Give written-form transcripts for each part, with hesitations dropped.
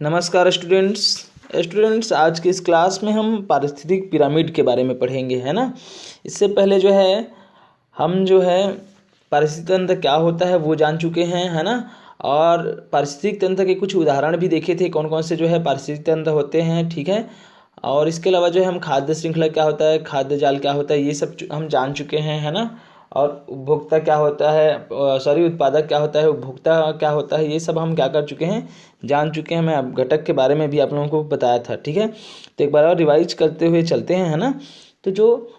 नमस्कार स्टूडेंट्स आज की इस क्लास में हम पारिस्थितिक पिरामिड के बारे में पढ़ेंगे, है ना। इससे पहले जो है हम जो है पारिस्थितिक तंत्र क्या होता है वो जान चुके हैं, है ना। और पारिस्थितिक तंत्र के कुछ उदाहरण भी देखे थे, कौन कौन से जो है पारिस्थितिक तंत्र होते हैं, ठीक है। और इसके अलावा जो है हम खाद्य श्रृंखला क्या होता है, खाद्य जाल क्या होता है, ये सब हम जान चुके हैं, है ना। और उपभोक्ता क्या होता है, उत्पादक क्या होता है, उपभोक्ता क्या होता है, ये सब हम क्या कर चुके हैं, जान चुके हैं। मैं अब घटक के बारे में भी आप लोगों को बताया था, ठीक है। तो एक बार और रिवाइज करते हुए चलते हैं, है ना। तो जो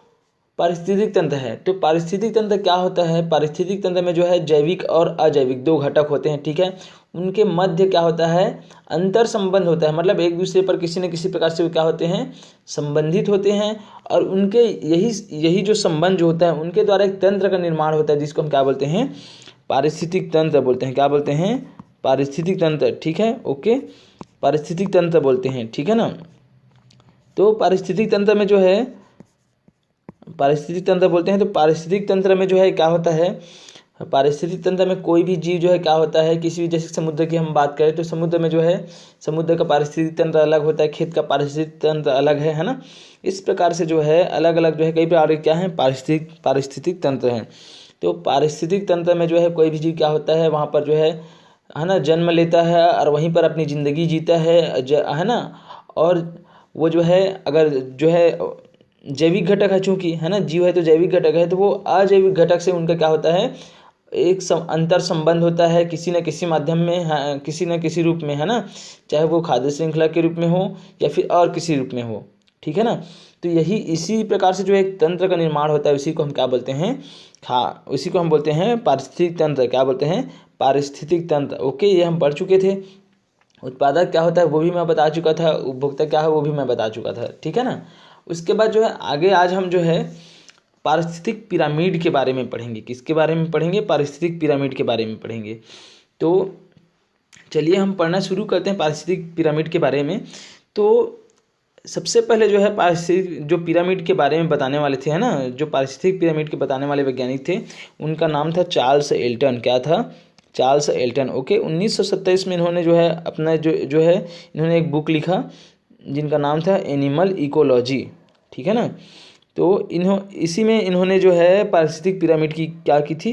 पारिस्थितिक तंत्र है, तो पारिस्थितिक तंत्र क्या होता है। पारिस्थितिक तंत्र में जो है जैविक और अजैविक दो घटक होते हैं, ठीक है। उनके मध्य क्या होता है, अंतर संबंध होता है, मतलब एक दूसरे पर किसी न किसी प्रकार से क्या होते हैं, संबंधित होते हैं। और उनके यही यही जो संबंध जो होता है उनके द्वारा एक तंत्र का निर्माण होता है, जिसको हम क्या बोलते हैं, पारिस्थितिक तंत्र बोलते हैं। क्या बोलते हैं, पारिस्थितिक तंत्र, ठीक है, ओके, पारिस्थितिक तंत्र बोलते हैं, ठीक है ना। तो पारिस्थितिक तंत्र में जो है पारिस्थितिक तंत्र बोलते हैं। तो पारिस्थितिक तंत्र में जो है क्या होता है, पारिस्थितिक तंत्र में कोई भी जीव जो है क्या होता है, किसी भी, जैसे समुद्र की हम बात करें तो समुद्र में जो है समुद्र का पारिस्थितिक तंत्र अलग होता है, खेत का पारिस्थितिक तंत्र अलग है ना। इस प्रकार से जो है अलग अलग जो है कई प्रकार के क्या है पारिस्थितिक तंत्र हैं। तो पारिस्थितिक तंत्र में जो है कोई भी जीव क्या होता है, वहाँ पर जो है ना, जन्म लेता है और वहीं पर अपनी ज़िंदगी जीता है ना। और वो जो है अगर जो है जैविक घटक है, चूंकि है ना, जीव है तो जैविक घटक है, तो वो अजैविक घटक से उनका क्या होता है, एक अंतर संबंध होता है किसी न किसी माध्यम में, किसी न किसी रूप में, है ना। चाहे वो खाद्य श्रृंखला के रूप में हो या फिर और किसी रूप में हो, ठीक है ना। तो यही इसी प्रकार से जो एक तंत्र का निर्माण होता है, उसी को हम क्या बोलते हैं, उसी को हम बोलते हैं पारिस्थितिक तंत्र। क्या बोलते हैं, पारिस्थितिक तंत्र, ओके। ये हम पढ़ चुके थे। उत्पादक क्या होता है वो भी मैं बता चुका था, उपभोक्ता क्या है वो भी मैं बता चुका था, ठीक है ना। उसके बाद जो है आगे आज हम जो है पारिस्थितिक पिरामिड के बारे में पढ़ेंगे। किसके बारे में पढ़ेंगे, पारिस्थितिक पिरामिड के बारे में पढ़ेंगे। तो चलिए हम पढ़ना शुरू करते हैं पारिस्थितिक पिरामिड के बारे में। तो सबसे पहले जो है पारिस्थितिक जो पिरामिड के बारे में बताने वाले थे, है ना, जो पारिस्थितिक पिरामिड के बताने वाले वैज्ञानिक थे, उनका नाम था चार्ल्स एल्टन। क्या था, चार्ल्स एल्टन, ओके। 1927 में इन्होंने जो है अपना जो है इन्होंने एक बुक लिखा जिनका नाम था एनिमल इकोलॉजी, ठीक है ना। तो इसी में इन्होंने जो है पारिस्थितिक पिरामिड की क्या की थी,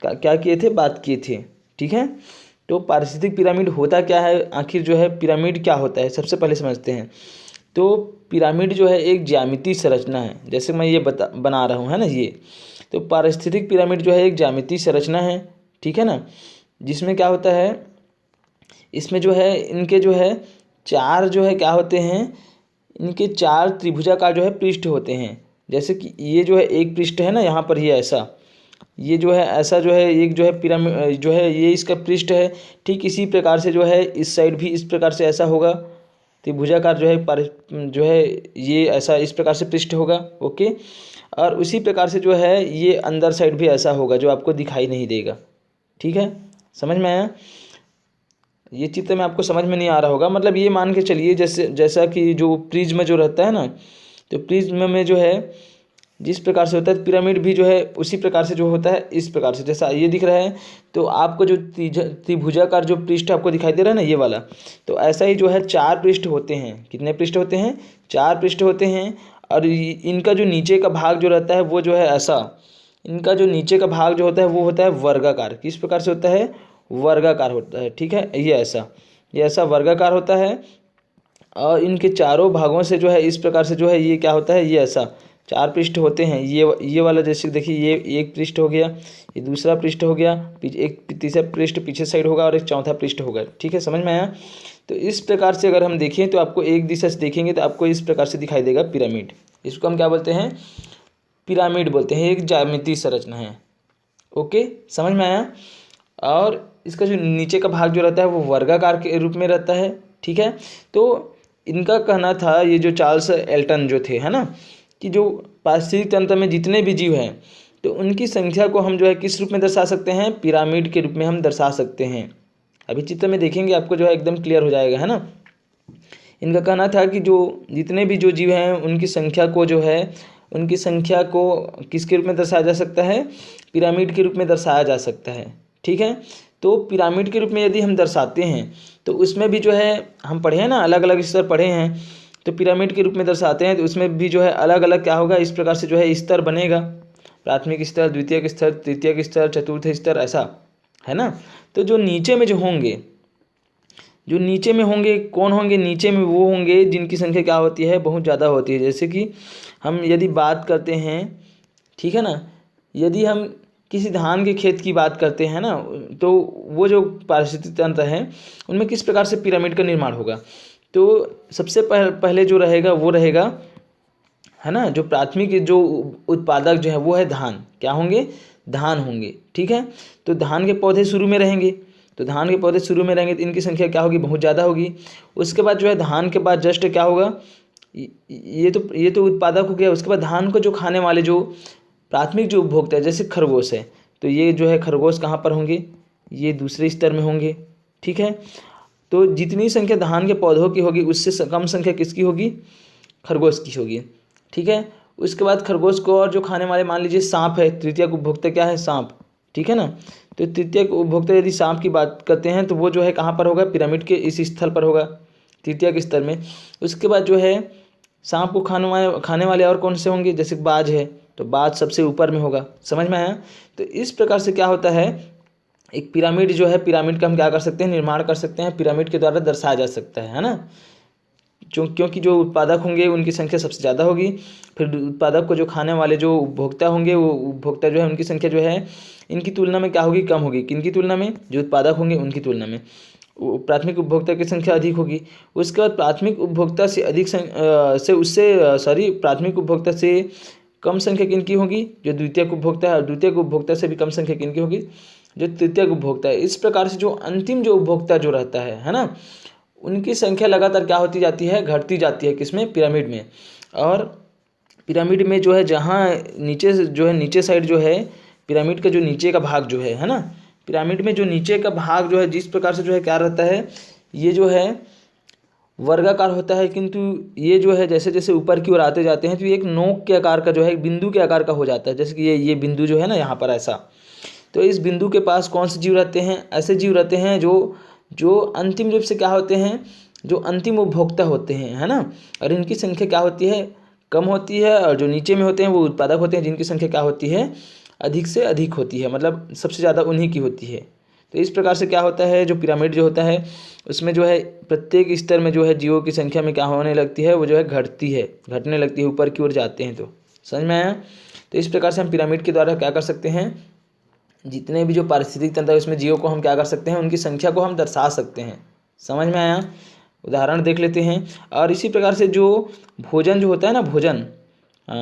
क्या किए थे, बात किए थे, ठीक है। तो पारिस्थितिक पिरामिड होता क्या है, आखिर जो है पिरामिड क्या होता है, सबसे पहले समझते हैं। तो पिरामिड जो है एक ज्यामितीय संरचना है, जैसे मैं ये बना रहा हूँ, है ना, ये। तो पारिस्थितिक पिरामिड जो है एक ज्यामितीय संरचना है, ठीक है ना, जिसमें क्या होता है, इसमें जो है इनके जो है चार जो है क्या होते हैं, इनके चार त्रिभुजाकार जो है पृष्ठ होते हैं। जैसे कि ये जो है एक पृष्ठ है ना, यहाँ पर ये ऐसा, ये जो है ऐसा जो है एक जो है पिरामिड जो है ये इसका पृष्ठ है। ठीक इसी प्रकार से जो है इस साइड भी इस प्रकार से ऐसा होगा, त्रिभुजाकार जो है जो है ये ऐसा इस प्रकार से पृष्ठ होगा, ओके। और उसी प्रकार से जो है ये अंदर साइड भी ऐसा होगा जो आपको दिखाई नहीं देगा, ठीक है, समझ में आया। ये चित्र में आपको समझ में नहीं आ रहा होगा, मतलब ये मान के चलिए जैसा कि जो प्रिज्म जो रहता है ना, तो प्रिज्म में जो है जिस प्रकार से होता है पिरामिड भी जो है उसी प्रकार से जो होता है, इस प्रकार से जैसा ये दिख रहा है। तो आपको जो त्रिभुजाकार जो पृष्ठ आपको दिखाई दे रहा है ना, ये वाला, तो ऐसा ही जो है चार पृष्ठ होते हैं। कितने पृष्ठ होते हैं, चार पृष्ठ होते हैं। और इनका जो नीचे का भाग जो रहता है वो जो है ऐसा, इनका जो नीचे का भाग जो होता है वो होता है वर्गाकार। किस प्रकार से होता है, वर्गाकार होता है, ठीक है, ये ऐसा वर्गाकार होता है। और इनके चारों भागों से जो है इस प्रकार से जो है ये क्या होता है, ये ऐसा चार पृष्ठ होते हैं। ये वाला जैसे देखिए, ये एक पृष्ठ हो गया, ये दूसरा पृष्ठ हो गया, एक तीसरा पृष्ठ पीछे साइड होगा और एक चौथा पृष्ठ होगा, ठीक है, समझ में आया। तो इस प्रकार से अगर हम देखें तो आपको एक दिशा से देखेंगे तो आपको इस प्रकार से दिखाई देगा पिरामिड। इसको हम क्या बोलते हैं, पिरामिड बोलते हैं, एक ज्यामितीय संरचना है, ओके, समझ में आया। और इसका जो नीचे का भाग जो रहता है वो वर्गाकार के रूप में रहता है, ठीक है। तो इनका कहना था, ये जो चार्ल्स एल्टन जो थे, है ना, कि जो पारिस्थितिक तंत्र में जितने भी जीव हैं तो उनकी संख्या को हम जो है किस रूप में दर्शा सकते हैं, पिरामिड के रूप में हम दर्शा सकते हैं। अभी चित्र में देखेंगे आपको जो है एकदम क्लियर हो जाएगा, है ना। इनका कहना था कि जो जितने भी जो जीव हैं उनकी संख्या को जो है, उनकी संख्या को किसके रूप में दर्शाया जा सकता है, पिरामिड के रूप में दर्शाया जा सकता है, ठीक है। तो पिरामिड के रूप में यदि हम दर्शाते हैं तो उसमें भी जो है हम पढ़े हैं ना, अलग अलग स्तर पढ़े हैं, तो पिरामिड के रूप में दर्शाते हैं तो उसमें भी जो है अलग अलग क्या होगा, इस प्रकार से जो है स्तर बनेगा, प्राथमिक स्तर, द्वितीयक स्तर, तृतीयक स्तर, चतुर्थ स्तर, ऐसा है ना। तो जो नीचे में कौन होंगे, नीचे में वो होंगे जिनकी संख्या क्या होती है, बहुत ज़्यादा होती है। जैसे कि हम यदि बात करते हैं, ठीक है ना, यदि हम किसी धान के खेत की बात करते हैं ना, तो वो जो पारिस्थितिक तंत्र है उनमें किस प्रकार से पिरामिड का निर्माण होगा। तो सबसे पहले जो रहेगा वो रहेगा, है ना, जो प्राथमिक जो उत्पादक जो है वो है धान, क्या होंगे, धान होंगे, ठीक है। तो धान के पौधे शुरू में रहेंगे, तो इनकी संख्या क्या होगी, बहुत ज़्यादा होगी। उसके बाद जो है धान के बाद जस्ट क्या होगा, ये तो उत्पादक हो गया। उसके बाद धान को जो खाने वाले जो प्राथमिक जो उपभोक्ता है, जैसे खरगोश है, तो ये जो है खरगोश कहाँ पर होंगे, ये दूसरे स्तर में होंगे, ठीक है। तो जितनी संख्या धान के पौधों की होगी उससे कम संख्या किसकी होगी, खरगोश की होगी, ठीक है। उसके बाद खरगोश को और जो खाने वाले, मान लीजिए सांप है, तृतीयक उपभोक्ता क्या है, सांप, ठीक है ना। तो तृतीयक उपभोक्ता यदि सांप की बात करते हैं तो वो जो है कहाँ पर होगा, पिरामिड के इस स्थल पर होगा, तृतीयक स्तर में। उसके बाद जो है सांप को खाने वाले और कौन से होंगे, जैसे बाज है, तो बाज सबसे ऊपर में होगा, समझ में आया। तो इस प्रकार से क्या होता है, एक पिरामिड जो है, पिरामिड का हम क्या कर सकते हैं, निर्माण कर सकते हैं, पिरामिड के द्वारा दर्शाया जा सकता है ना। क्योंकि जो उत्पादक होंगे उनकी संख्या सबसे ज़्यादा होगी, फिर उत्पादक को जो खाने वाले जो उपभोक्ता होंगे, वो उपभोक्ता जो है उनकी संख्या जो है इनकी तुलना में क्या होगी, कम होगी। किनकी तुलना में, जो उत्पादक होंगे उनकी तुलना में प्राथमिक उपभोक्ता की संख्या अधिक होगी। उसके बाद प्राथमिक उपभोक्ता से प्राथमिक उपभोक्ता से कम संख्या किनकी होगी, जो द्वितीयक उपभोक्ता है, और द्वितीयक उपभोक्ता से भी कम संख्या किनकी होगी, जो तृतीयक उपभोक्ता है। इस प्रकार से जो अंतिम जो उपभोक्ता जो रहता है ना, उनकी संख्या लगातार क्या होती जाती है, घटती जाती है, किसमें, पिरामिड में। और पिरामिड में जो है जहाँ नीचे साइड जो है पिरामिड का जो नीचे का भाग जो है ना, पिरामिड में जो नीचे का भाग जो है जिस प्रकार से जो है क्या रहता है, ये जो है वर्गाकार होता है, किंतु ये जो है जैसे जैसे ऊपर की ओर आते जाते हैं तो ये एक नोक के आकार का जो है, एक बिंदु के आकार का हो जाता है। जैसे कि ये बिंदु जो है ना यहाँ पर ऐसा, तो इस बिंदु के पास कौन से जीव रहते हैं, ऐसे जीव रहते हैं जो अंतिम रूप से क्या होते हैं, जो अंतिम उपभोक्ता होते हैं, है ना। और इनकी संख्या क्या होती है, कम होती है। और जो नीचे में होते हैं वो उत्पादक होते हैं, जिनकी संख्या क्या होती है, अधिक से अधिक होती है, मतलब सबसे ज़्यादा उन्हीं की होती है। तो इस प्रकार से क्या होता है, जो पिरामिड जो होता है उसमें जो है प्रत्येक स्तर में जो है जीवों की संख्या में क्या होने लगती है, वो जो है घटने लगती है, ऊपर की ओर जाते हैं। तो समझ में आया। तो इस प्रकार से हम पिरामिड के द्वारा क्या कर सकते हैं, जितने भी जो पारिस्थितिक तंत्र है उसमें जीवों को हम क्या कर सकते हैं, उनकी संख्या को हम दर्शा सकते हैं। समझ में आया। उदाहरण देख लेते हैं। और इसी प्रकार से जो भोजन जो होता है ना,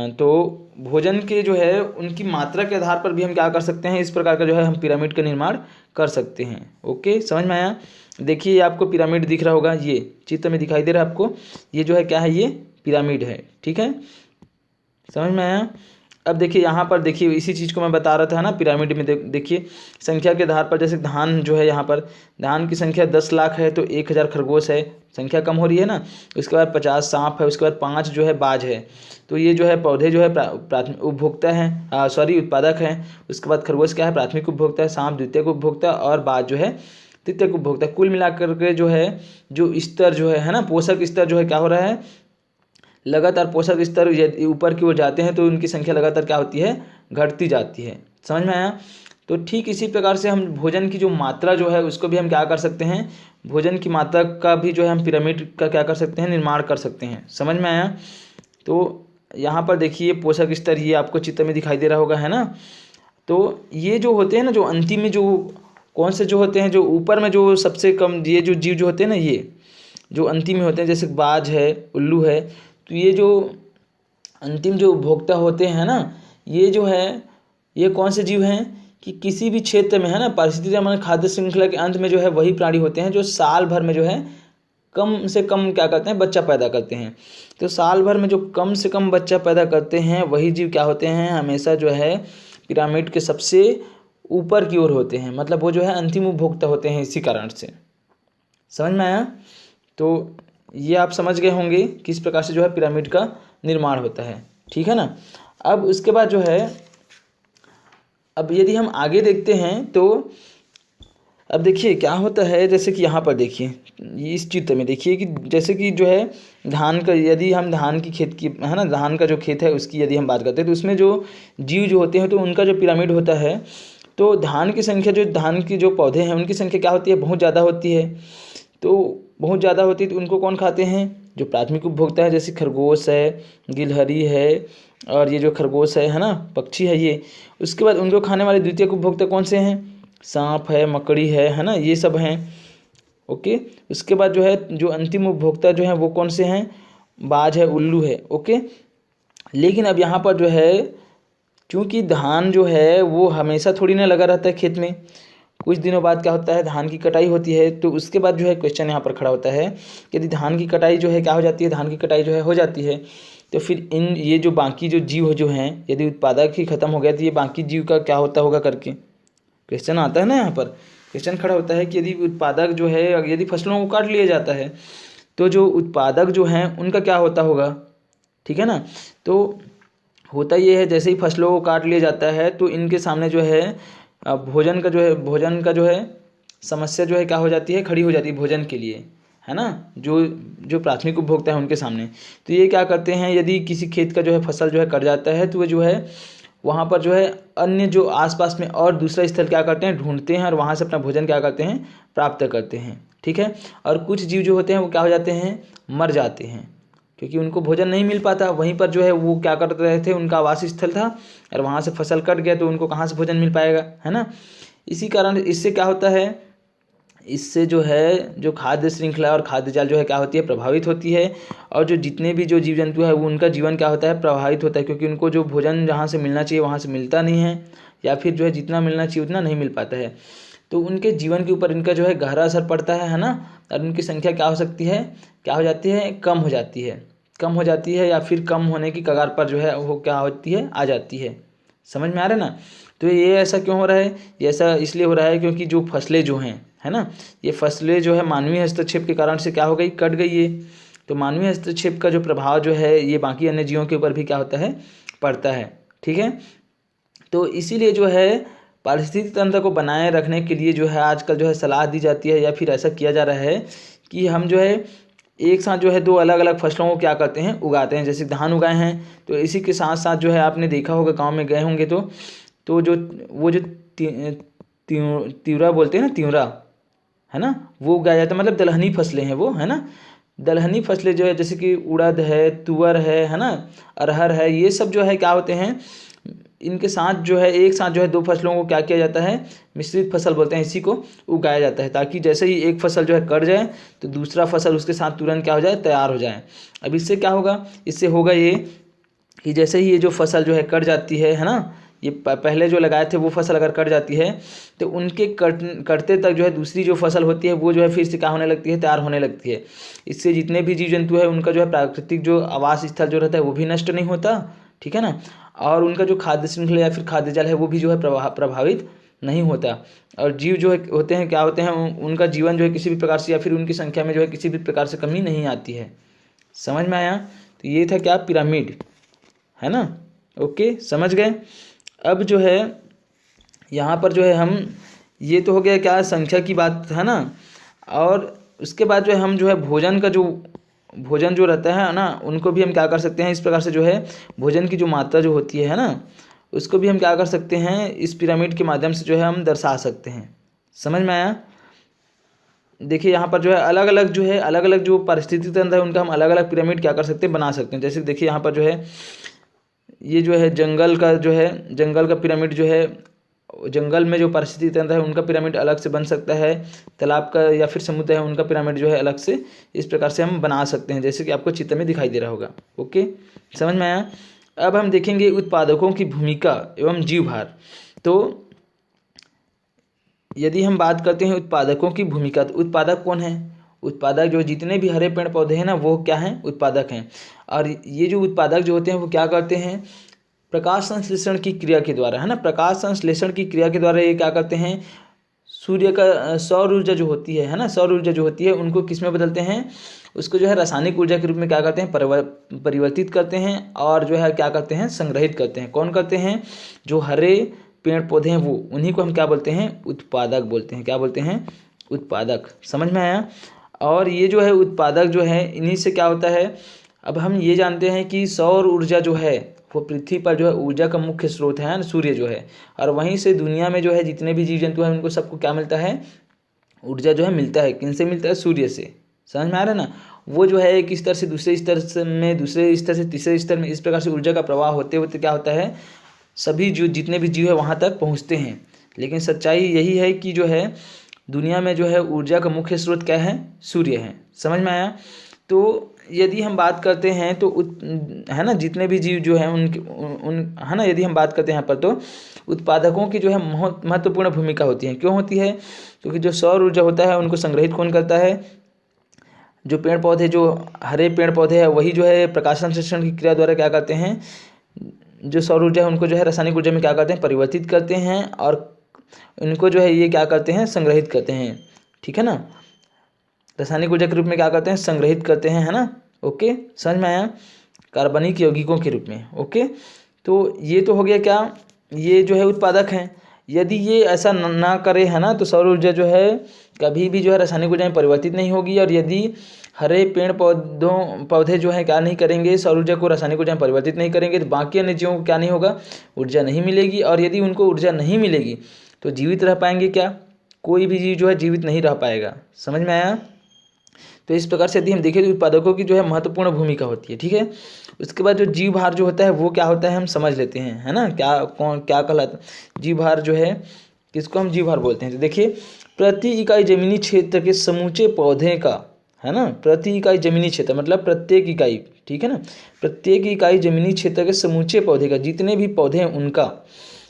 तो भोजन के जो है उनकी मात्रा के आधार पर भी हम क्या कर सकते हैं, इस प्रकार का जो है हम पिरामिड का निर्माण कर सकते हैं। ओके, समझ में आया। देखिए आपको पिरामिड दिख रहा होगा, ये चित्र में दिखाई दे रहा है आपको, ये जो है क्या है, ये पिरामिड है, ठीक है, समझ में आया। अब देखिए यहाँ पर देखिए इसी चीज़ को मैं बता रहा था ना, पिरामिड में देखिए संख्या के आधार पर, जैसे धान जो है, यहाँ पर धान की संख्या 10 लाख है तो 1000 खरगोश है, संख्या कम हो रही है ना। उसके बाद 50 सांप है, उसके बाद 5 जो है बाज है। तो ये जो है पौधे जो है प्राथमिक उपभोक्ता हैं, उत्पादक हैं। उसके बाद खरगोश क्या है, प्राथमिक उपभोक्ता है, सांप द्वितीयक उपभोक्ता, और बाज जो है तृतीयक उपभोक्ता। कुल मिलाकर के जो है जो स्तर जो है ना, पोषक स्तर जो है क्या हो रहा है, लगातार पोषक स्तर ऊपर की ओर जाते हैं तो उनकी संख्या लगातार क्या होती है, घटती जाती है। समझ में आया। तो ठीक इसी प्रकार से हम भोजन की जो मात्रा जो है उसको भी हम क्या कर सकते हैं, भोजन की मात्रा का भी जो है हम पिरामिड का क्या कर सकते हैं, निर्माण कर सकते हैं। समझ में आया। तो यहाँ पर देखिए पोषक स्तर, ये आपको चित्र में दिखाई दे रहा होगा, है ना। तो ये जो होते हैं ना, जो अंतिम में जो कौन से जो होते हैं, जो ऊपर में जो सबसे कम ये जो जीव जो होते हैं ना, ये जो अंतिम में होते हैं, जैसे बाज है, उल्लू है। तो ये जो अंतिम जो उपभोक्ता होते हैं ना, ये जो है ये कौन से जीव हैं कि किसी भी क्षेत्र में, है ना, पारिस्थितिक खाद्य श्रृंखला के अंत में जो है वही प्राणी होते हैं जो साल भर में जो है कम से कम क्या करते हैं, बच्चा पैदा करते हैं। तो साल भर में जो कम से कम बच्चा पैदा करते हैं वही जीव क्या होते हैं, हमेशा जो है पिरामिड के सबसे ऊपर की ओर होते हैं, मतलब वो जो है अंतिम उपभोक्ता होते हैं। इसी कारण से समझ में आया। तो ये आप समझ गए होंगे किस प्रकार से जो है पिरामिड का निर्माण होता है, ठीक है ना। अब उसके बाद जो है, अब यदि हम आगे देखते हैं तो अब देखिए क्या होता है, जैसे कि यहाँ पर देखिए इस चित्र में देखिए कि जैसे कि जो है धान का, यदि हम धान की खेत की है ना, धान का जो खेत है उसकी यदि हम बात करते हैं तो उसमें जो जीव जो होते हैं तो उनका जो पिरामिड होता है, तो धान की संख्या, जो धान की जो पौधे हैं उनकी संख्या क्या होती है, बहुत ज़्यादा होती है। तो बहुत ज़्यादा होती है तो उनको कौन खाते हैं, जो प्राथमिक उपभोक्ता है, जैसे खरगोश है, गिलहरी है, और ये जो खरगोश है ना, पक्षी है ये। उसके बाद उनको खाने वाले द्वितीयक उपभोक्ता कौन से हैं, सांप है, मकड़ी है ना, ये सब हैं। ओके, उसके बाद जो है जो अंतिम उपभोक्ता जो है वो कौन से हैं, बाज है, उल्लू है। ओके, लेकिन अब यहाँ पर जो है क्योंकि धान जो है वो हमेशा थोड़ी ना लगा रहता है खेत में, कुछ दिनों बाद क्या होता है, धान की कटाई होती है। तो उसके बाद जो है क्वेश्चन यहाँ पर खड़ा होता है, यदि धान की कटाई जो है क्या हो जाती है, धान की कटाई जो है हो जाती है, तो फिर ये जो बाकी जो जीव जो हैं, यदि उत्पादक ही खत्म हो गया तो ये बाकी जीव का क्या होता होगा करके क्वेश्चन आता है ना। यहाँ पर क्वेश्चन खड़ा होता है कि यदि उत्पादक जो है, यदि फसलों को काट लिया जाता है तो जो उत्पादक जो हैं उनका क्या होता होगा, ठीक है ना। तो होता ये है, जैसे ही फसलों को काट लिया जाता है तो इनके सामने जो है भोजन का जो है समस्या जो है क्या हो जाती है, खड़ी हो जाती है भोजन के लिए, है ना, जो जो प्राथमिक उपभोक्ता है उनके सामने। तो ये क्या करते हैं, यदि किसी खेत का जो है फसल जो है कट जाता है तो वो जो है वहाँ पर जो है अन्य जो आसपास में और दूसरा स्थल क्या करते हैं, ढूंढते हैं और वहाँ से अपना भोजन क्या करते हैं, प्राप्त करते हैं, ठीक है। और कुछ जीव जो होते हैं वो क्या हो जाते हैं, मर जाते हैं, क्योंकि उनको भोजन नहीं मिल पाता। वहीं पर जो है वो क्या करते रहे थे, उनका आवास स्थल था, और वहाँ से फसल कट गया तो उनको कहाँ से भोजन मिल पाएगा, है ना। इसी कारण इससे क्या होता है, इससे जो है जो खाद्य श्रृंखला और खाद्य जाल जो है क्या होती है, प्रभावित होती है। और जो जितने भी जो जीव जंतु है वो उनका जीवन क्या होता है, प्रभावित होता है, क्योंकि उनको जो भोजन जहाँ से मिलना चाहिए वहाँ से मिलता नहीं है, या फिर जो है जितना मिलना चाहिए उतना नहीं मिल पाता है। तो उनके जीवन के ऊपर इनका जो है गहरा असर पड़ता है ना। और उनकी संख्या क्या हो सकती है, क्या हो जाती है, कम हो जाती है, कम हो जाती है, या फिर कम होने की कगार पर जो है वो क्या होती है, आ जाती है। समझ में आ रहा है ना। तो ये ऐसा क्यों हो रहा है, ये ऐसा इसलिए हो रहा है क्योंकि जो फसलें जो हैं, है ना, ये फसलें जो है मानवीय हस्तक्षेप के कारण से क्या हो गई, कट गई है। तो मानवीय हस्तक्षेप का जो प्रभाव जो है ये बाकी अन्य जीवों के ऊपर भी क्या होता है, पड़ता है, ठीक है। तो इसीलिए जो है पारिस्थितिक तंत्र को बनाए रखने के लिए जो है आजकल जो है सलाह दी जाती है, या फिर ऐसा किया जा रहा है कि हम जो है एक साथ जो है दो अलग अलग फसलों को क्या करते हैं, उगाते हैं। जैसे धान उगाए हैं तो इसी के साथ साथ जो है आपने देखा होगा, गांव में गए होंगे तो जो वो जो तिवरा बोलते हैं ना, तिवरा, है ना, वो उगाया जाता है। मतलब दलहनी फसलें हैं वो, है ना, दलहनी फसलें जो है जैसे कि उड़द है, तुअर है ना, अरहर है, ये सब जो है क्या होते हैं, इनके साथ जो है एक साथ जो है दो फसलों को क्या किया जाता है, मिश्रित फसल बोलते हैं, इसी को उगाया जाता है, ताकि जैसे ही एक फसल जो है कट जाए तो दूसरा फसल उसके साथ तुरंत क्या हो जाए, तैयार हो जाए। अब इससे क्या होगा, इससे होगा ये कि जैसे ही ये जो फसल जो है कट जाती है ना, ये पहले जो लगाए थे वो फसल अगर कट जाती है तो उनके कटते तक जो है दूसरी जो फसल होती है वो जो है फिर से क्या होने लगती है, तैयार होने लगती है। इससे जितने भी जीव जंतु है उनका जो है प्राकृतिक जो आवास स्थल जो रहता है वो भी नष्ट नहीं होता, ठीक है ना। और उनका जो खाद्य श्रृंखला या फिर खाद्य जाल है वो भी जो है प्रभावित नहीं होता। और जीव जो है होते हैं क्या होते हैं, उनका जीवन जो है किसी भी प्रकार से या फिर उनकी संख्या में जो है किसी भी प्रकार से कमी नहीं आती है। समझ में आया। तो ये था क्या, पिरामिड, है ना। ओके, समझ गए। अब जो है यहाँ पर जो है हम, ये तो हो गया क्या, संख्या की बात, है ना। और उसके बाद जो है हम जो है भोजन जो रहता है ना, उनको भी हम क्या कर सकते हैं, इस प्रकार से जो है भोजन की जो मात्रा जो होती है ना, उसको भी हम क्या कर सकते हैं, इस पिरामिड के माध्यम से जो है हम दर्शा सकते हैं। समझ में आया। देखिए यहाँ पर जो है अलग अलग जो पारिस्थितिक तंत्र है उनका हम अलग अलग पिरामिड क्या कर सकते हैं, बना सकते हैं। जैसे देखिए यहाँ पर जो है ये जो है जंगल का पिरामिड जो है, जंगल में जो पारिस्थितिक तंत्र है उनका पिरामिड अलग से बन सकता है। तालाब का या फिर समुद्र है उनका पिरामिड जो है अलग से, इस प्रकार से हम बना सकते हैं, जैसे कि आपको चित्र में दिखाई दे रहा होगा। ओके, समझ में आया। अब हम देखेंगे उत्पादकों की भूमिका एवं जीवभार। तो यदि हम बात करते हैं उत्पादकों की भूमिका, तो उत्पादक कौन है, उत्पादक जो जितने भी हरे पेड़ पौधे हैं ना वो क्या हैं, उत्पादक हैं। और ये जो उत्पादक जो होते हैं वो क्या करते हैं, प्रकाश संश्लेषण की क्रिया के द्वारा, है ना, प्रकाश संश्लेषण की क्रिया के द्वारा ये क्या करते हैं, सूर्य का सौर ऊर्जा जो होती है ना, सौर ऊर्जा जो होती है उनको किस में बदलते हैं, उसको जो है रासायनिक ऊर्जा के रूप में क्या करते हैं, परिवर्तित करते हैं, और जो है क्या करते हैं, संग्रहित करते हैं। कौन करते हैं, जो हरे पेड़ पौधे हैं वो, उन्हीं को हम क्या बोलते हैं, उत्पादक बोलते हैं। क्या बोलते हैं, उत्पादक। समझ में आया। और ये जो है उत्पादक जो है, इन्हीं से क्या होता है, अब हम ये जानते हैं कि सौर ऊर्जा जो है वो पृथ्वी पर जो है ऊर्जा का मुख्य स्रोत है ना, सूर्य जो है। और वहीं से दुनिया में जो है जितने भी जीव जंतु हैं उनको सबको क्या मिलता है, ऊर्जा जो है मिलता है। किन से मिलता है, सूर्य से। समझ में आ रहा है ना। वो जो है एक स्तर से दूसरे स्तर में, दूसरे स्तर से तीसरे स्तर में, इस प्रकार से ऊर्जा का प्रवाह होते होते क्या होता है, सभी जो जितने भी जीव है वहाँ तक पहुँचते हैं। लेकिन सच्चाई यही है कि जो है दुनिया में जो है ऊर्जा का मुख्य स्रोत क्या है, सूर्य है। समझ में आया। तो यदि हम बात करते हैं तो है ना, जितने भी जीव जो हैं उन है ना, यदि हम बात करते हैं यहाँ पर तो उत्पादकों की जो है महत्वपूर्ण भूमिका होती है। क्यों होती है, क्योंकि जो सौर ऊर्जा होता है उनको संग्रहित कौन करता है, जो पेड़ पौधे, जो हरे पेड़ पौधे हैं वही जो है प्रकाश संश्लेषण की क्रिया द्वारा क्या करते हैं, जो सौर ऊर्जा है उनको जो है रासायनिक ऊर्जा में क्या करते हैं, परिवर्तित करते हैं। और इनको जो है ये क्या करते हैं, संग्रहित करते हैं। ठीक है ना, रासायनिक ऊर्जा के रूप में क्या करते हैं, संग्रहित करते हैं, है ना। ओके, समझ में आया। कार्बनिक यौगिकों के रूप में। ओके, तो ये तो हो गया क्या, ये जो है उत्पादक हैं। यदि ये ऐसा ना करे, है ना, तो सौर ऊर्जा जो है कभी भी जो है रासायनिक ऊर्जा में परिवर्तित नहीं होगी। और यदि हरे पेड़ पौधे जो है क्या नहीं करेंगे, सौर ऊर्जा को रासायनिक ऊर्जा में परिवर्तित नहीं करेंगे, तो बाकी अन्य जीवों को क्या नहीं होगा, ऊर्जा नहीं मिलेगी। और यदि उनको ऊर्जा नहीं मिलेगी तो जीवित रह पाएंगे क्या, कोई भी जीव जो है जीवित नहीं रह पाएगा। समझ में आया। तो इस प्रकार से यदि हम देखें तो उत्पादकों की जो है महत्वपूर्ण भूमिका होती है। ठीक है, उसके बाद जो जीव भार जो होता है वो क्या होता है, हम समझ लेते हैं, है ना। क्या कहलाता है जीव भार जो है, किसको हम जीव भार बोलते हैं। तो देखिए, प्रति इकाई जमीनी क्षेत्र के समूचे पौधे का, है ना, प्रति इकाई जमीनी क्षेत्र मतलब प्रत्येक इकाई, ठीक है ना, प्रत्येक इकाई जमीनी क्षेत्र के समूचे पौधे का, जितने भी पौधे हैं उनका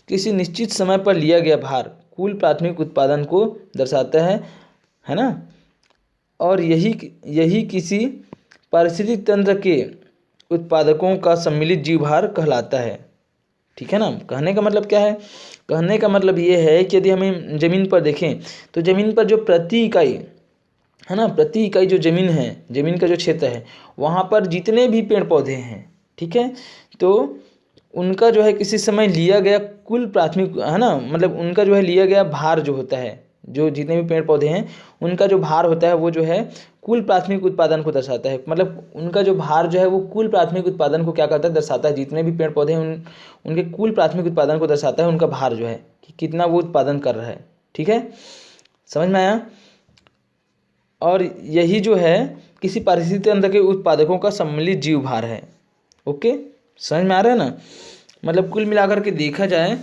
किसी निश्चित समय पर लिया गया भार कुल प्राथमिक उत्पादन को दर्शाता है ना। और यही किसी पारिस्थितिक तंत्र के उत्पादकों का सम्मिलित जीव भार कहलाता है। ठीक है ना। कहने का मतलब क्या है, कहने का मतलब ये है कि यदि हमें ज़मीन पर देखें तो ज़मीन पर जो प्रति इकाई, है ना, प्रति इकाई जो ज़मीन है, ज़मीन का जो क्षेत्र है, वहाँ पर जितने भी पेड़ पौधे हैं, ठीक है, तो उनका जो है किसी समय लिया गया कुल प्राथमिक, है ना, मतलब उनका जो है लिया गया भार जो होता है, जो जितने भी पेड़ पौधे हैं उनका जो भार होता है वो जो है कुल प्राथमिक उत्पादन को दर्शाता है। मतलब उनका जो भार जो है वो कुल प्राथमिक उत्पादन को क्या करता है, दर्शाता है। जितने भी पेड़ पौधे हैं उनके कुल प्राथमिक उत्पादन को दर्शाता है उनका भार जो है, कि कितना वो उत्पादन कर रहा है। ठीक है, समझ में आया। और यही जो है किसी पारिस्थितिक तंत्र के उत्पादकों का सम्मिलित जीव भार है। ओके, समझ में आ रहा है ना। मतलब कुल मिलाकर के देखा जाए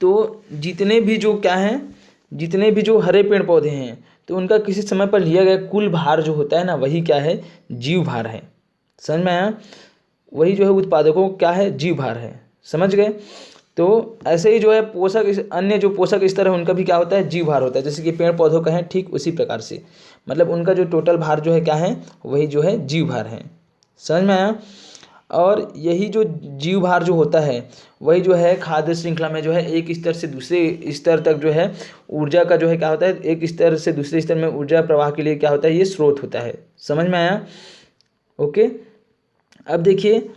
तो जितने भी जो क्या हैं, जितने भी जो हरे पेड़ पौधे हैं तो उनका किसी समय पर लिया गया कुल भार जो होता है ना, वही क्या है, जीव भार है। समझ में आया। वही जो है उत्पादकों क्या है, जीव भार है। समझ गए। तो ऐसे ही जो है पोषक, अन्य जो पोषक स्तर है उनका भी क्या होता है, जीव भार होता है। जैसे कि पेड़ पौधों का है, ठीक उसी प्रकार से मतलब उनका जो टोटल भार जो है क्या है, वही जो है जीव भार है। समझ में आया। और यही जो जीव भार जो होता है वही जो है खाद्य श्रृंखला में जो है एक स्तर से दूसरे स्तर तक जो है ऊर्जा का जो है क्या होता है, एक स्तर से दूसरे स्तर में ऊर्जा प्रवाह के लिए क्या होता है, ये स्रोत होता है। समझ में आया। ओके, अब देखिए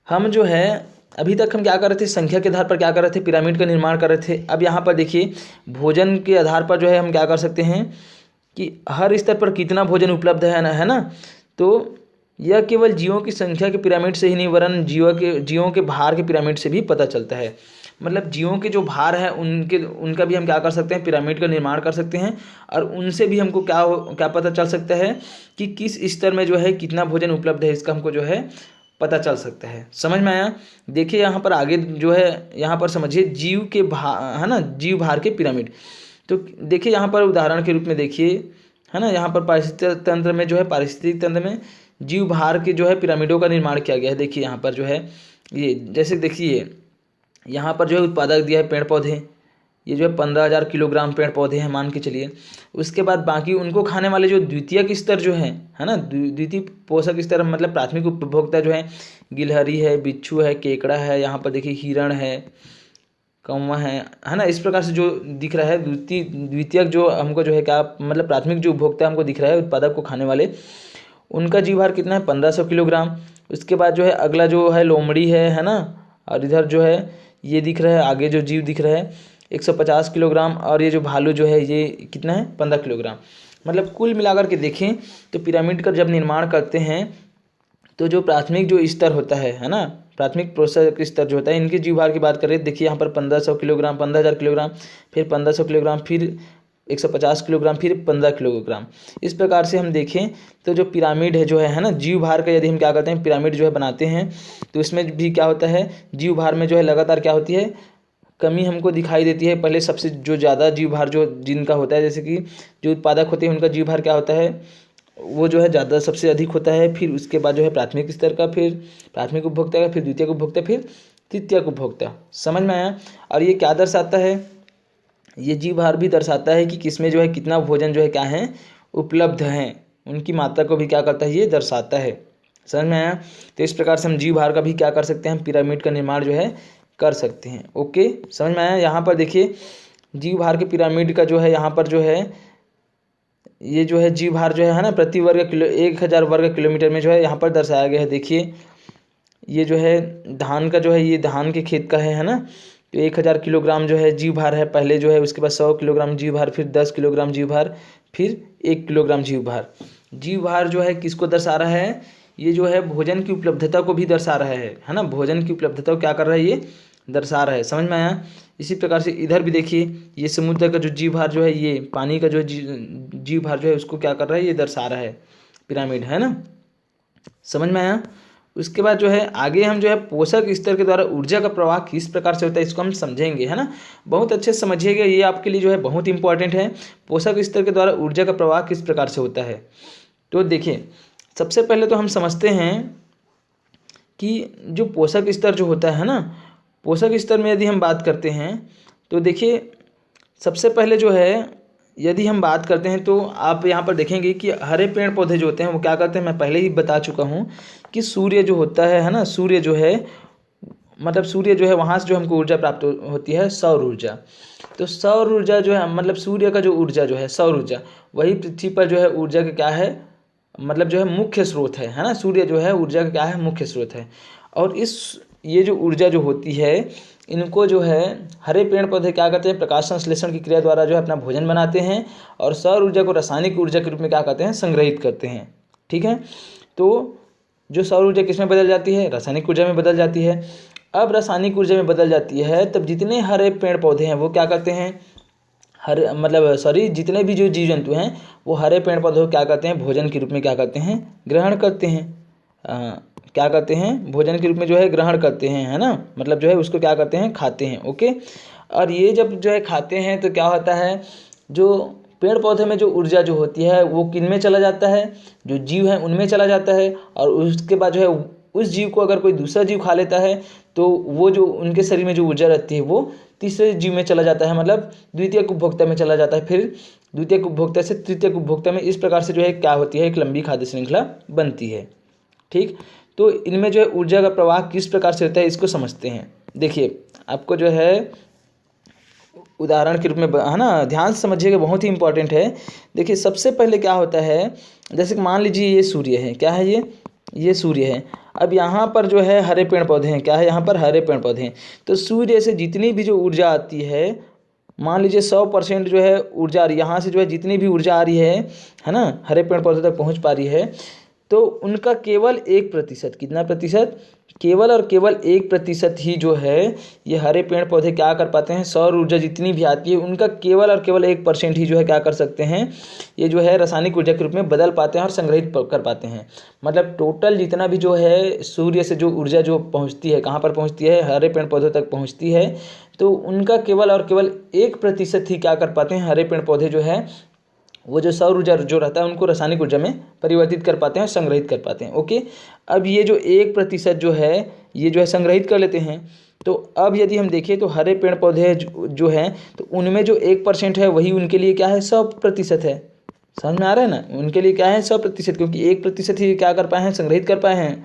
हम जो है अभी तक हम क्या कर रहे थे, संख्या के आधार पर क्या कर रहे थे, पिरामिड का निर्माण कर रहे थे। अब यहाँ पर देखिए भोजन के आधार पर जो है हम क्या कर सकते हैं कि हर स्तर पर कितना भोजन उपलब्ध है ना। तो यह केवल जीवों की संख्या के पिरामिड से ही नहीं वरन जीवों के भार के पिरामिड से भी पता चलता है। मतलब जीवों के जो भार है उनका भी हम क्या कर सकते हैं, पिरामिड का निर्माण कर सकते हैं। और उनसे भी हमको क्या पता चल सकता है कि किस स्तर में जो है कितना भोजन उपलब्ध है, इसका हमको जो है पता चल सकता है। समझ में आया। देखिए यहाँ पर आगे जो है, यहाँ पर समझिए जीव के भार, है ना, जीव भार के पिरामिड। तो देखिए यहाँ पर उदाहरण के रूप में देखिए, है ना, यहाँ पर पारिस्थितिक तंत्र में जो है, पारिस्थितिक तंत्र में जीव भार के जो है पिरामिडों का निर्माण किया गया है। देखिए यहाँ पर जो है ये, जैसे देखिए यहाँ पर जो है उत्पादक दिया है पेड़ पौधे, ये जो है 15,000 किलोग्राम पेड़ पौधे हैं मान के चलिए। उसके बाद बाकी उनको खाने वाले जो द्वितीयक स्तर जो है ना, द्वितीय पोषक स्तर मतलब प्राथमिक उपभोक्ता जो है, गिलहरी है, बिच्छू है, केकड़ा है, यहाँ पर देखिए हिरण है, कौवा है ना। इस प्रकार से जो दिख रहा है द्वितीयक जो हमको जो है क्या मतलब प्राथमिक जो उपभोक्ता हमको दिख रहा है, उत्पादक को खाने वाले, उनका जीव भार कितना है, 1500 किलोग्राम। उसके बाद जो है अगला जो है लोमड़ी है ना। और इधर जो है ये दिख रहा है, आगे जो जीव दिख रहा है 150 किलोग्राम, और ये जो भालू जो है ये कितना है 15 किलोग्राम। मतलब कुल मिलाकर के देखें तो पिरामिड का जब निर्माण करते हैं तो जो प्राथमिक जो स्तर होता है ना, प्राथमिक प्रोसेस स्तर जो होता है, इनके जीव भार की बात करें, देखिए यहाँ पर 1500 किलोग्राम, 15,000 किलोग्राम, फिर 1500 किलोग्राम, फिर 150 किलोग्राम, फिर 15 किलोग्राम। इस प्रकार से हम देखें तो जो पिरामिड है जो है ना, जीव भार का यदि हम क्या करते हैं पिरामिड जो है बनाते हैं तो इसमें भी क्या होता है, जीव भार में जो है लगातार क्या होती है, कमी हमको दिखाई देती है। पहले सबसे जो ज़्यादा जीव भार जो जिनका होता है, जैसे कि जो उत्पादक होते हैं उनका जीव भार क्या होता है, वो जो है ज़्यादा सबसे अधिक होता है। फिर उसके बाद जो है प्राथमिक स्तर का, फिर प्राथमिक उपभोक्ता का, फिर द्वितीयक उपभोक्ता, फिर तृतीयक उपभोक्ता। समझ में आया। और ये क्या दर्शाता है, ये जीव भार भी दर्शाता है कि किसमें जो है कितना भोजन जो है क्या है उपलब्ध है, उनकी मात्रा को भी क्या करता है, ये दर्शाता है। समझ में आया। तो इस प्रकार से हम जीव भार का भी क्या कर सकते हैं, पिरामिड का निर्माण जो है कर सकते हैं। ओके, समझ में आया। यहाँ पर देखिए जीव भार के पिरामिड का जो है, यहाँ पर जो है ये जो है जीव भार जो है ना, प्रति वर्ग किलो 1000 वर्ग किलोमीटर में जो है यहाँ पर दर्शाया गया है। देखिए ये जो है धान का जो है, ये धान के खेत का है ना, तो 1000 किलोग्राम जो है जीव भार है पहले जो है, उसके बाद 100 किलोग्राम जीव भार, फिर 10 किलोग्राम जीव भार, फिर 1 किलोग्राम जीव भार। जीव भार जो है किसको दर्शा रहा है, ये जो है भोजन की उपलब्धता को भी दर्शा रहा है ना, भोजन की उपलब्धता को क्या कर रहा है, ये दर्शा रहा है। समझ में आया। इसी प्रकार से इधर भी देखिए, ये समुद्र का जो जीव भार जो है, ये पानी का जो जीव भार जो है उसको क्या कर रहा है, ये दर्शा रहा है पिरामिड, है ना। समझ में आया। उसके बाद जो है आगे हम जो है पोषक स्तर के द्वारा ऊर्जा का प्रवाह किस प्रकार से होता है, इसको हम समझेंगे, है ना। बहुत अच्छे से समझिएगा, ये आपके लिए जो है बहुत इंपॉर्टेंट है। पोषक स्तर के द्वारा ऊर्जा का प्रवाह किस प्रकार से होता है, तो देखिए सबसे पहले तो हम समझते हैं कि जो पोषक स्तर जो होता है ना, पोषक स्तर में यदि हम बात करते हैं तो देखिए सबसे पहले जो है यदि हम बात करते हैं तो आप यहाँ पर देखेंगे कि हरे पेड़ पौधे जो होते हैं वो क्या करते हैं, मैं पहले ही बता चुका हूँ कि सूर्य जो होता है ना, सूर्य जो है मतलब सूर्य जो है वहाँ से जो हमको ऊर्जा प्राप्त होती है सौर ऊर्जा। तो सौर ऊर्जा जो है मतलब सूर्य का जो ऊर्जा जो है सौर ऊर्जा, वही पृथ्वी पर जो है ऊर्जा का क्या है, मतलब जो है मुख्य स्रोत है ना। सूर्य जो है ऊर्जा का क्या है, मुख्य स्रोत है। और ये जो ऊर्जा जो होती है, इनको जो है हरे पेड़ पौधे क्या करते हैं, प्रकाश संश्लेषण की क्रिया द्वारा जो है अपना भोजन बनाते हैं, और सौर ऊर्जा को रासायनिक ऊर्जा के रूप में क्या करते हैं, संग्रहित करते हैं। ठीक है, तो जो सौर ऊर्जा किस में बदल जाती है, रासायनिक ऊर्जा में बदल जाती है। अब रासायनिक ऊर्जा में बदल जाती है तब जितने हरे पेड़ पौधे हैं वो क्या करते हैं, जितने भी जो जीव जंतु हैं वो हरे पेड़ पौधों को क्या करते हैं, भोजन के रूप में क्या करते हैं, ग्रहण करते हैं। क्या करते हैं, भोजन के रूप में जो है ग्रहण करते हैं, है ना, मतलब जो है उसको क्या करते हैं, खाते हैं। ओके, और ये जब जो है खाते हैं तो क्या होता है, जो पेड़ पौधे में जो ऊर्जा जो होती है वो किन में चला जाता है, जो जीव है उनमें चला जाता है। और उसके बाद जो है उस जीव को अगर कोई दूसरा जीव खा लेता है तो वो जो उनके शरीर में जो ऊर्जा रहती है वो तीसरे जीव में चला जाता है, मतलब द्वितीयक उपभोक्ता में चला जाता है, फिर द्वितीयक उपभोक्ता से तृतीयक उपभोक्ता में। इस प्रकार से जो है क्या होती है, एक लंबी खाद्य श्रृंखला बनती है। ठीक, तो इनमें जो है ऊर्जा का प्रवाह किस प्रकार से होता है इसको समझते हैं। देखिए आपको जो है उदाहरण के रूप में, है ना, ध्यान से समझिएगा, बहुत ही इंपॉर्टेंट है। देखिए सबसे पहले क्या होता है, जैसे कि मान लीजिए ये सूर्य है, क्या है ये सूर्य है। अब यहाँ पर जो है हरे पेड़ पौधे हैं, क्या है, यहाँ पर हरे पेड़ पौधे हैं। तो सूर्य से जितनी भी जो ऊर्जा आती है, मान लीजिए 100% जो है ऊर्जा आ रही है, यहाँ से जो है जितनी भी ऊर्जा आ रही है ना, हरे पेड़ पौधे तक पहुँच पा रही है, तो उनका केवल 1%, कितना प्रतिशत, केवल और केवल 1% ही जो है ये हरे पेड़ पौधे क्या कर पाते हैं, सौर ऊर्जा जितनी भी आती है उनका केवल और केवल 1% ही जो है क्या कर सकते हैं, ये जो है रासायनिक ऊर्जा के रूप में बदल पाते हैं और संग्रहित कर पाते हैं। मतलब टोटल जितना भी जो है सूर्य से जो ऊर्जा जो पहुँचती है, कहाँ पर पहुँचती है, हरे पेड़ पौधों तक पहुँचती है, तो उनका केवल और केवल 1% ही क्या कर पाते हैं, हरे पेड़ पौधे जो है वो जो सौर ऊर्जा जो रहता है उनको रासायनिक ऊर्जा में परिवर्तित कर पाते हैं और संग्रहित कर पाते हैं। ओके, अब ये जो 1% जो है ये जो है संग्रहित कर लेते हैं। तो अब यदि हम देखें तो हरे पेड़ पौधे जो हैं तो उनमें जो 1% है वही उनके लिए क्या है, 100% है। समझ में आ रहा है ना, उनके लिए क्या है 100%, क्योंकि 1% ही क्या कर पाए हैं, संग्रहित कर पाए हैं।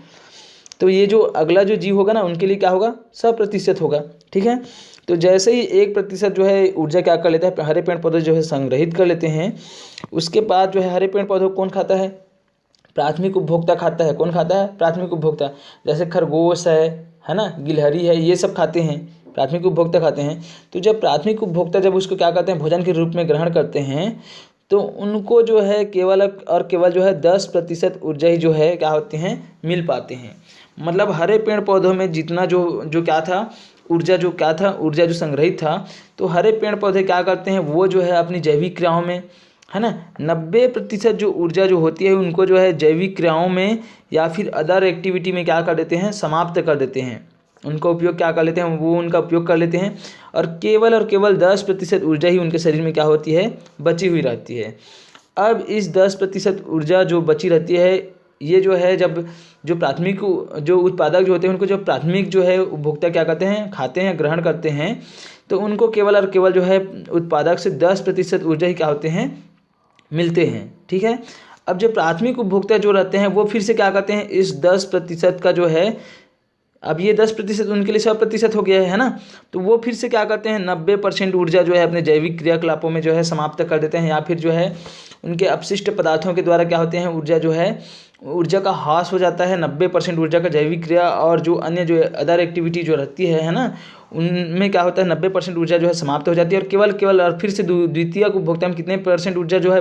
तो ये जो अगला जो जीव होगा ना उनके लिए क्या होगा, 100% होगा। ठीक है, तो जैसे ही 1% जो है ऊर्जा क्या कर लेता है, हरे पेड़ पौधे जो है संग्रहित कर लेते हैं, उसके बाद जो है हरे पेड़ पौधों को कौन खाता है, प्राथमिक उपभोक्ता खाता है। कौन खाता है, प्राथमिक उपभोक्ता, जैसे खरगोश है ना, गिलहरी है, ये सब खाते हैं प्राथमिक उपभोक्ता खाते हैं, तो जब प्राथमिक उपभोक्ता जब उसको क्या करते हैं, भोजन के रूप में ग्रहण करते हैं, तो उनको जो है केवल और केवल जो है 10% ऊर्जा ही जो है क्या होते हैं, मिल पाते हैं। मतलब हरे पेड़ पौधों में जितना जो क्या था, ऊर्जा जो संग्रहित था, तो हरे पेड़ पौधे क्या करते हैं, वो जो है अपनी जैविक क्रियाओं में, है ना, 90% जो ऊर्जा जो होती है उनको जो है जैविक क्रियाओं में या फिर अदर एक्टिविटी में क्या कर देते हैं, समाप्त कर देते हैं। उनका उपयोग क्या कर लेते हैं, वो उनका उपयोग कर लेते हैं, और केवल 10% ऊर्जा ही उनके शरीर में क्या होती है, बची हुई रहती है। अब इस 10% ऊर्जा जो बची रहती है, ये जो है जब जो प्राथमिक जो उत्पादक जो होते हैं, उनको जो प्राथमिक जो है उपभोक्ता क्या करते हैं, खाते हैं, ग्रहण करते हैं, तो उनको केवल और केवल जो है उत्पादक से 10% ऊर्जा ही क्या होते हैं, मिलते हैं। ठीक है। अब जो प्राथमिक उपभोक्ता जो रहते हैं वो फिर से क्या करते हैं, इस 10% का जो है, अब ये 10% उनके लिए 100% हो गया है ना, तो वो फिर से क्या करते हैं, 90% ऊर्जा जो है अपने जैविक क्रियाकलापों में जो है समाप्त कर देते हैं, या फिर जो है उनके अपशिष्ट पदार्थों के द्वारा क्या होते हैं, ऊर्जा का ह्रास हो जाता है। 90% ऊर्जा का जैविक क्रिया और जो अन्य जो अदर एक्टिविटी जो रहती है ना, उनमें क्या होता है, 90% ऊर्जा जो है समाप्त हो जाती है, और केवल और फिर से द्वितीय उपभोक्ता में कितने % ऊर्जा जो है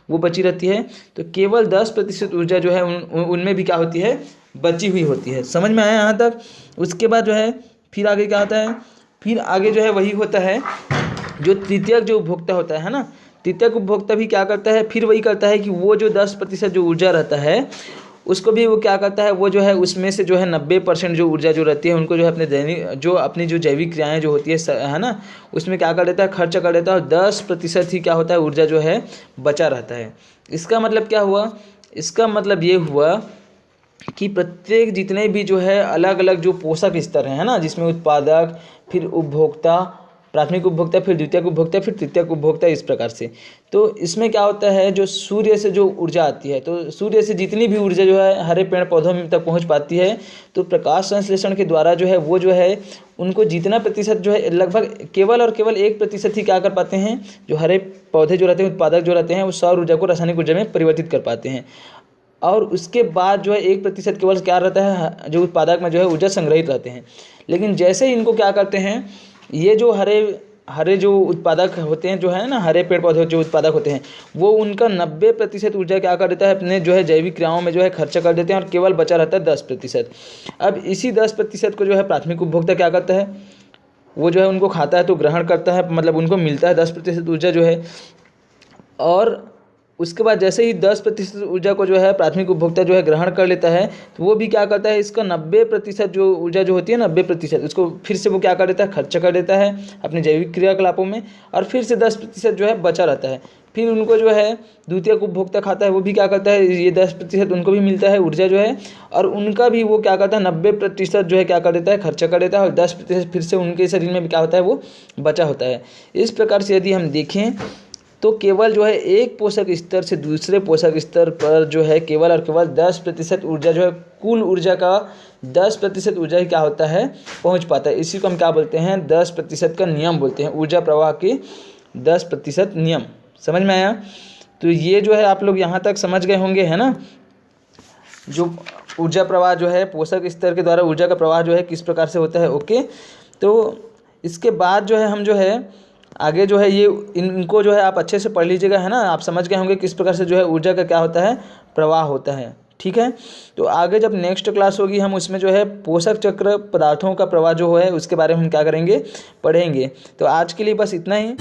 वो बची रहती है, तो केवल 10% ऊर्जा जो है उनमें भी क्या होती है, बची हुई होती है। समझ में आया यहाँ तक। उसके बाद जो है फिर आगे क्या होता है, फिर आगे जो है वही होता है जो तृतीयक जो उपभोक्ता होता है ना, तृतीयक उपभोक्ता भी क्या करता है, फिर वही करता है कि वो जो 10% जो ऊर्जा रहता है उसको भी वो क्या करता है, वो जो है उसमें से जो है 90% जो ऊर्जा जो रहती है उनको जो है अपनी जो जैविक क्रियाएं जो होती है ना, उसमें क्या कर देता है, खर्च कर देता है, और 10% ही क्या होता है, ऊर्जा जो है बचा रहता है। इसका मतलब क्या हुआ, इसका मतलब ये हुआ कि प्रत्येक जितने भी जो है अलग अलग जो पोषक स्तर हैं, है ना, जिसमें उत्पादक, फिर उपभोक्ता, प्राथमिक उपभोक्ता, फिर द्वितीयक उपभोक्ता, फिर तृतीयक उपभोक्ता, इस प्रकार से। तो इसमें क्या होता है, जो सूर्य से जो ऊर्जा आती है, तो सूर्य से जितनी भी ऊर्जा जो है हरे पेड़ पौधों में तक पहुंच पाती है, तो प्रकाश संश्लेषण के द्वारा जो है वो जो है उनको जितना प्रतिशत जो है, लगभग केवल और केवल 1% ही क्या कर पाते हैं, जो हरे पौधे जो रहते हैं, उत्पादक जो रहते हैं, वो सौर ऊर्जा को रासायनिक ऊर्जा में परिवर्तित कर पाते हैं। और उसके बाद जो है 1% केवल क्या रहता है, जो उत्पादक में जो है ऊर्जा संग्रहित रहते हैं। लेकिन जैसे ही इनको क्या करते हैं, ये जो हरे जो उत्पादक होते हैं, जो है ना, हरे पेड़ पौधे जो उत्पादक होते हैं, वो उनका 90% ऊर्जा क्या कर देता है, अपने जो है जैविक क्रियाओं में जो है खर्चा कर देते हैं, और केवल बचा रहता है 10%। अब इसी 10% को जो है प्राथमिक उपभोक्ता क्या करता है, वो जो है उनको खाता है, तो ग्रहण करता है, मतलब उनको मिलता है 10% ऊर्जा जो है। और उसके बाद जैसे ही 10% ऊर्जा को जो है प्राथमिक उपभोक्ता जो है ग्रहण कर लेता है, तो वो भी क्या करता है, इसका 90% जो ऊर्जा जो होती है, 90% उसको फिर से वो क्या कर देता है, खर्च कर देता है अपने जैविक क्रियाकलापों में, और फिर से 10% जो है बचा रहता है। फिर उनको जो है द्वितीयक उपभोक्ता खाता है, वो भी क्या करता है, ये 10% उनको भी मिलता है ऊर्जा जो है, और उनका भी वो क्या करता है, 90% जो है क्या कर देता है, खर्चा कर देता है, और 10% फिर से उनके शरीर में भी क्या होता है, वो बचा होता है। इस प्रकार से यदि हम देखें तो केवल जो है एक पोषक स्तर से दूसरे पोषक स्तर पर जो है केवल और केवल 10% ऊर्जा जो है, कुल ऊर्जा का 10% ऊर्जा ही क्या होता है, पहुंच पाता है। इसी को हम क्या बोलते हैं, 10% का नियम बोलते हैं, ऊर्जा प्रवाह के 10% नियम। समझ में आया। तो ये जो है आप लोग यहाँ तक समझ गए होंगे, है ना, जो ऊर्जा प्रवाह जो है पोषक स्तर के द्वारा ऊर्जा का प्रवाह जो है किस प्रकार से होता है। ओके, तो इसके बाद जो है हम जो है आगे जो है ये इनको जो है आप अच्छे से पढ़ लीजिएगा, है ना, आप समझ गए होंगे किस प्रकार से जो है ऊर्जा का क्या होता है, प्रवाह होता है। ठीक है, तो आगे जब नेक्स्ट क्लास होगी हम उसमें जो है पोषक चक्र पदार्थों का प्रवाह जो है उसके बारे में हम क्या करेंगे, पढ़ेंगे। तो आज के लिए बस इतना ही।